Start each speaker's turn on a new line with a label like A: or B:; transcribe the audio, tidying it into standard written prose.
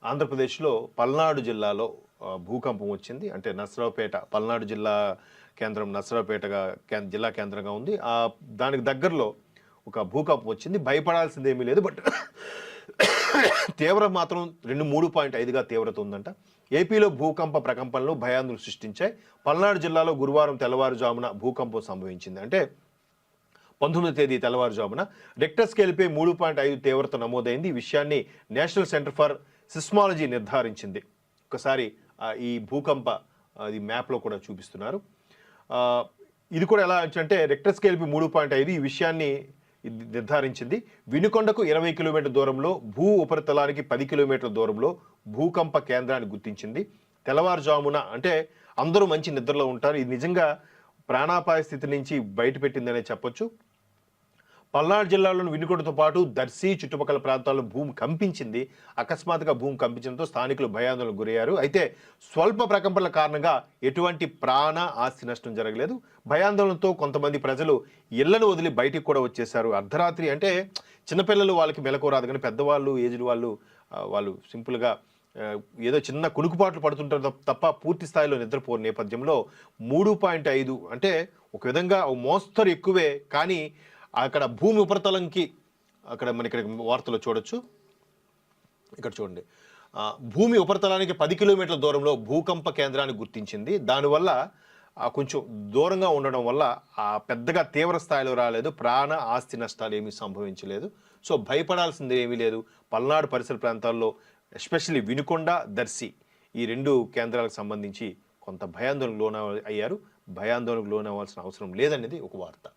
A: ఆంధ్రప్రదేశ్లో పల్నాడు జిల్లాలో భూకంపం వచ్చింది. అంటే నర్సరావుపేట పల్నాడు జిల్లా కేంద్రం నర్సరావుపేటగా జిల్లా కేంద్రంగా ఉంది. దానికి దగ్గరలో ఒక భూకంపం వచ్చింది. భయపడాల్సిందేమీ లేదు. బట్ తీవ్రత మాత్రం 3.5గా తీవ్రత ఉందంట. ఏపీలో భూకంప ప్రకంపనలు భయాందోళన సృష్టించాయి. పల్నాడు జిల్లాలో గురువారం తెల్లవారుజామున భూకంపం సంభవించింది. అంటే 19వ తేదీ తెల్లవారుజామున రిక్టర్ స్కేల్పై 3.5 తీవ్రత నమోదైంది. ఈ విషయాన్ని నేషనల్ సెంటర్ ఫర్ సిస్మాలజీ నిర్ధారించింది. ఒకసారి ఈ భూకంప అది మ్యాప్లో కూడా చూపిస్తున్నారు. ఇది కూడా ఎలా అంటే రిక్టర్ స్కేల్పై 3.5 ఈ విషయాన్ని నిర్ధారించింది. వినుకొండకు 20 కిలోమీటర్ల దూరంలో, భూ ఉపరితలానికి 10 కిలోమీటర్ల దూరంలో భూకంప కేంద్రాన్ని గుర్తించింది. తెల్లవారుజామున అంటే అందరూ మంచి నిద్రలో ఉంటారు. ఇది నిజంగా ప్రాణాపాయ స్థితి నుంచి బయటపెట్టిందనే చెప్పొచ్చు. పల్నాడు జిల్లాలోని వినుకొండతో పాటు దర్శి చుట్టుపక్కల ప్రాంతాల్లో భూమి కంపించింది. అకస్మాత్తుగా భూమి కంపించడంతో స్థానికులు భయాందోళనకు గురయ్యారు. అయితే స్వల్ప ప్రకంపనల కారణంగా ఎటువంటి ప్రాణ ఆస్తి నష్టం జరగలేదు. భయాందోళనతో కొంతమంది ప్రజలు ఇళ్లను వదిలి బయటికి కూడా వచ్చేశారు. అర్ధరాత్రి అంటే చిన్నపిల్లలు వాళ్ళకి మెలకు రాదు, కానీ పెద్దవాళ్ళు ఏజ్డ్ వాళ్ళు సింపుల్గా ఏదో చిన్న కునుకుపాట్లు పడుతుంటారు తప్ప పూర్తి స్థాయిలో నిద్రపోరు నేపథ్యంలో 3.5 అంటే ఒక విధంగా మోస్తరు ఎక్కువే. కానీ అక్కడ భూమి ఉపరితలంకి అక్కడ మన ఇక్కడ వార్తలో చూడొచ్చు. ఇక్కడ చూడండి, భూమి ఉపరితలానికి 10 కిలోమీటర్ల దూరంలో భూకంప కేంద్రాన్ని గుర్తించింది. దానివల్ల కొంచెం దూరంగా ఉండడం వల్ల పెద్దగా తీవ్ర స్థాయిలో రాలేదు. ప్రాణ ఆస్తి నష్టాలు ఏమీ సంభవించలేదు. సో భయపడాల్సింది ఏమీ లేదు. పల్నాడు పరిసర ప్రాంతాల్లో ఎస్పెషల్లీ వినుకొండ, దర్శి ఈ 2 కేంద్రాలకు సంబంధించి కొంత భయాందోళనకు లోన అయ్యారు. భయాందోళనకు లోనవ్వాల్సిన అవసరం లేదనేది ఒక వార్త.